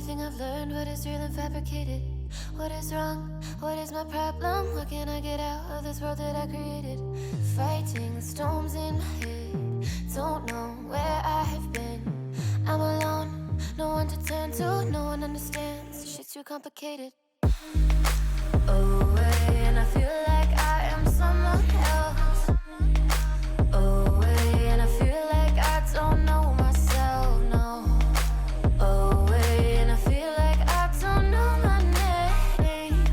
everything I've learned, what is real and fabricated? What is wrong? What is my problem? How can I get out of this world that I created? Fighting the storms in my head, don't know where I have been. I'm alone, no one to turn to, no one understands, shit's too complicated. Away, and I feel like I am someone else. Away, and I feel like I don't know myself, no. Away, and I feel like I don't know my name.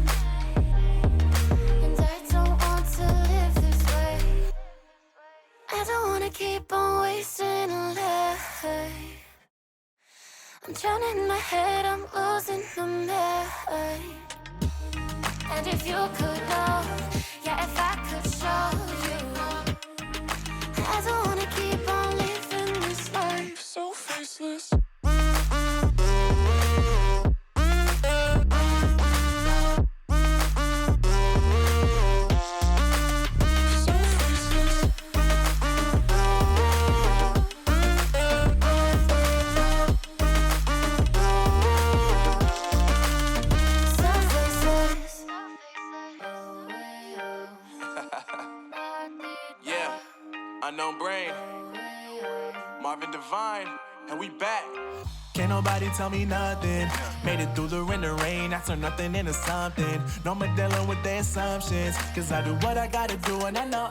And I don't want to live this way. I don't wanna keep on wasting a life. I'm drowning in my head, I'm losing my mind. And if you could know, yeah, if I could show you, I don't wanna keep on living this life so faceless. Unknown Brain, Marvin Devine, and we back. Can't nobody tell me nothing. Made it through the rain and rain, I turn nothing into something. No more dealing with their assumptions, cause I do what I gotta do and I know,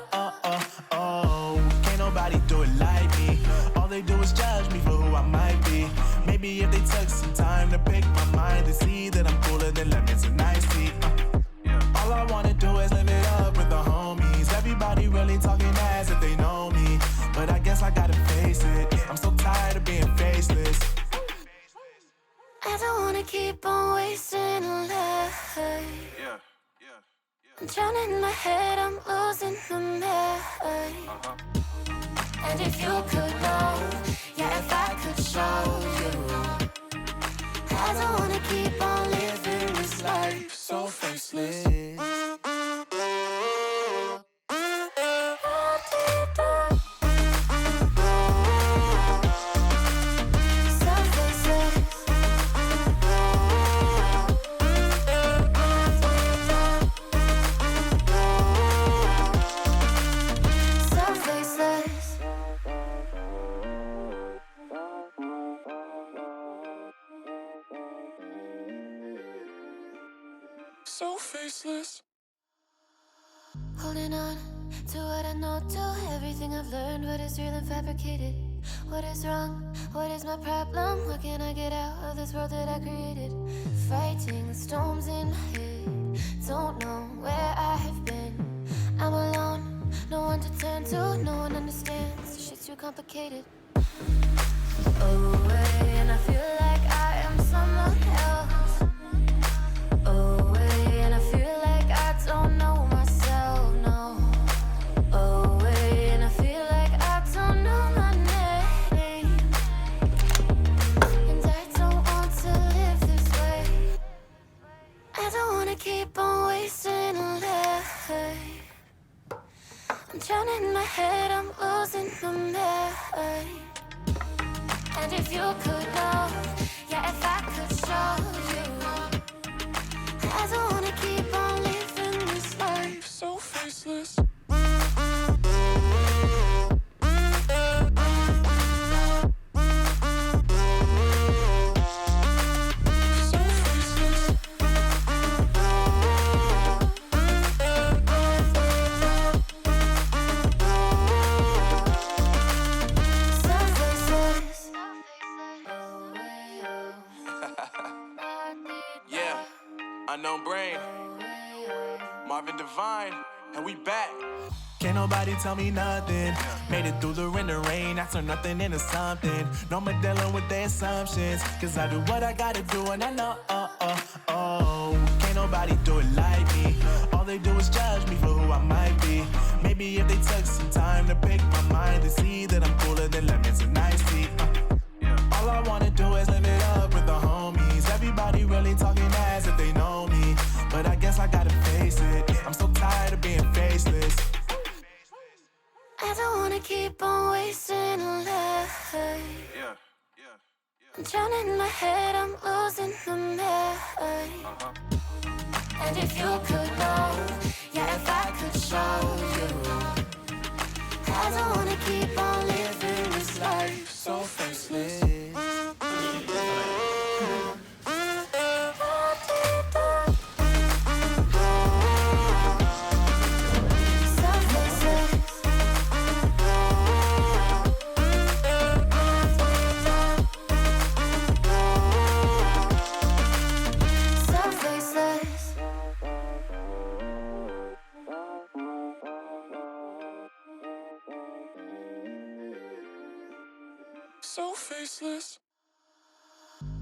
can't nobody do it like me. All they do is judge me for who I might be. Maybe if they took some time to pick my mind, they see that I'm cooler than lemons and iced tea. All I wanna do is live it up with the homies. Everybody really talking as if they know me, but I guess I gotta face it. I'm so tired of being faceless. I don't wanna keep on wasting a life. I'm drowning in my head, I'm losing my mind. And if you could know, yeah, if I could show you, I don't wanna keep on living this life so faceless. So faceless. Holding on to what I know, to everything I've learned, what is real and fabricated? What is wrong? What is my problem? How can I get out of this world that I created? Fighting the storms in my head, don't know where I have been. I'm alone, no one to turn to, no one understands, shit's too complicated. Away, and I feel like I am someone else. Away, and I feel like I don't know myself, no. Away, and I feel like I don't know my name. And I don't want to live this way. I don't wanna keep on wasting a life. I'm drowning in my head, I'm losing my mind. And if you could know, yeah, if I could show you, I don't wanna keep on living this life so faceless. Unknown Brain, Marvin Devine, and we back. Can't nobody tell me nothing. Made it through the rain and rain, I turn nothing into something. No more dealing with their assumptions, cause I do what I gotta do and I know, can't nobody do it like me. All they do is judge me for who I might be. Maybe if they took some time to pick my mind, they see that I'm cooler than lemons and iced tea. All I wanna do is live it up with the homies. Everybody really talking as if they know me, but I guess I gotta face it. I'm so tired of being faceless. I don't wanna keep on wasting a life. I'm drowning in my head, I'm losing my mind. And if you could know, yeah, if I could show you, I don't wanna keep on living this life so faceless. So faceless.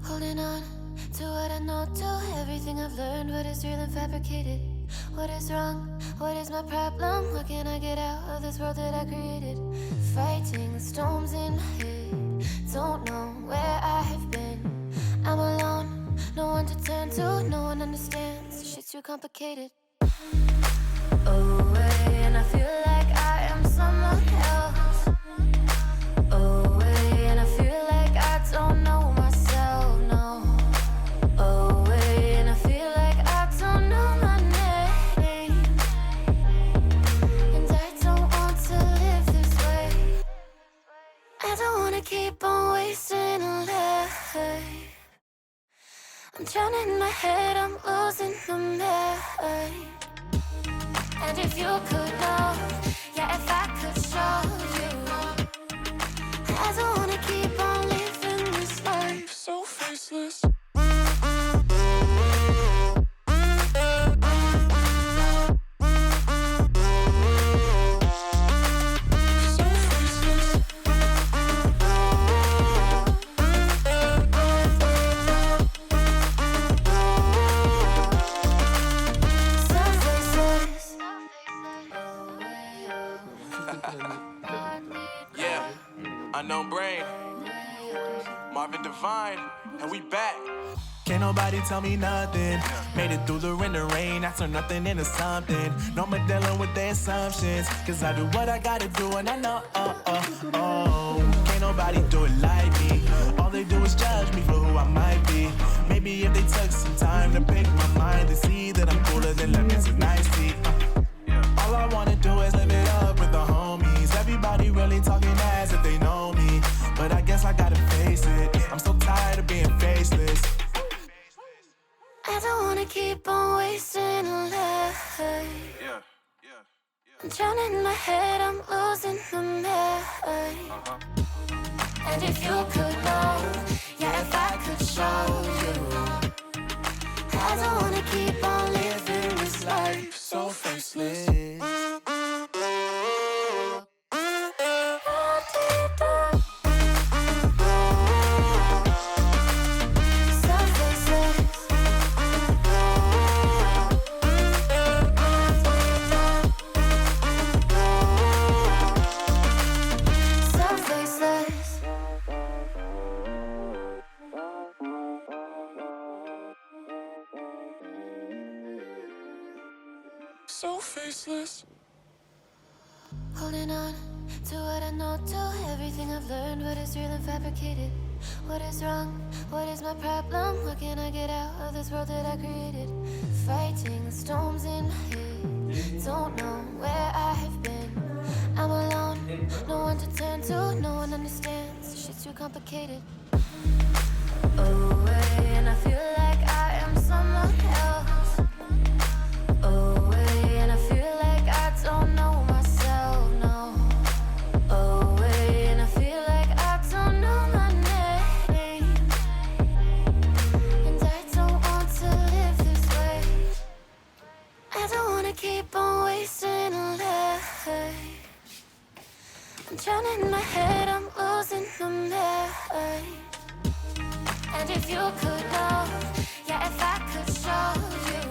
Holding on to what I know, to everything I've learned, what is real and fabricated. What is wrong? What is my problem? What can I get out of this world that I created? Fighting the storms in my head. Don't know where I have been. I'm alone, no one to turn to, no one understands. Shit's too complicated. Away, and I feel like I am someone else. Away, and I feel like I don't know myself, no. Away, and I feel like I don't know my name. And I don't want to live this way. I don't wanna keep on wasting life. I'm drowning in my head, I'm losing my mind. And if you could know, yeah, if I could show you, I don't wanna keep on living this life so faceless. Yeah, unknown brain, Marvin Divine, and we back. Can't nobody tell me nothing. Made it through the wind and rain. I turn nothing into something. No more dealing with their assumptions. Cause I do what I gotta do and I know, can't nobody do it like me. All they do is judge me for who I might be. Maybe if they took some time to pick my mind and see that I'm cooler than lemons and iced tea. All I wanna do is live it up with the homies. Everybody really talking as if they know me. But I guess I gotta face it. I'm so tired of being faceless. I don't wanna keep on wasting life. I'm drowning in my head, I'm losing my mind. And if you could know, yeah, if I could show you, I don't wanna keep on living this life so faceless. So faceless. Holding on to what I know, to everything I've learned, what is real and fabricated. What is wrong? What is my problem? What can I get out of this world that I created? Fighting the storms in my head. Don't know where I have been. I'm alone, no one to turn to, no one understands. Shit's too complicated. Away, and I feel like I am someone else. Away, and I feel like I don't know myself, no. Away, and I feel like I don't know my name. And I don't want to live this way. I don't wanna keep on wasting life. I'm drowning in my head, I'm losing my mind. And if you could know, yeah, if I could show you,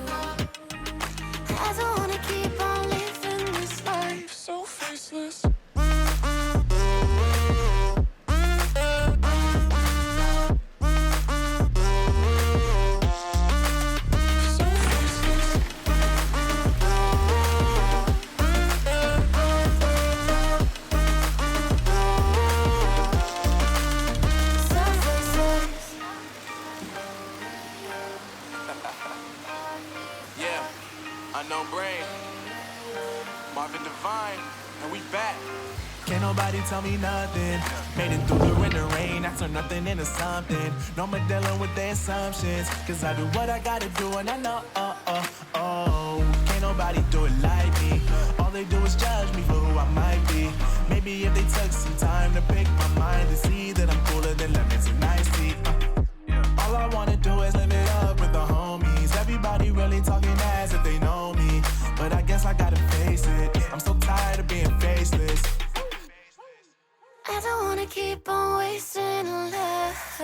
I don't wanna keep on living this life so faceless. So faceless. Unknown Brain, Marvin Devine, and we back. Can't nobody tell me nothing. Made it through the wind and rain. I turn nothing into something. No more dealing with their assumptions. Cause I do what I gotta do and I know, can't nobody do it like me. All they do is judge me for who I might be. Maybe if they took some time to pick my mind to see that I'm cooler than lemons and iced tea. All I wanna do is live it up with the homies. Everybody really talking as if they know me. But I guess I gotta face it. I'm so tired of being faceless. I don't wanna keep on wasting life.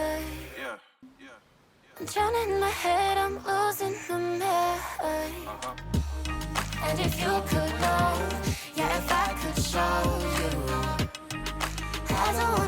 I'm drowning in my head, I'm losing my mind. And if you could know, yeah, if I could show you, I don't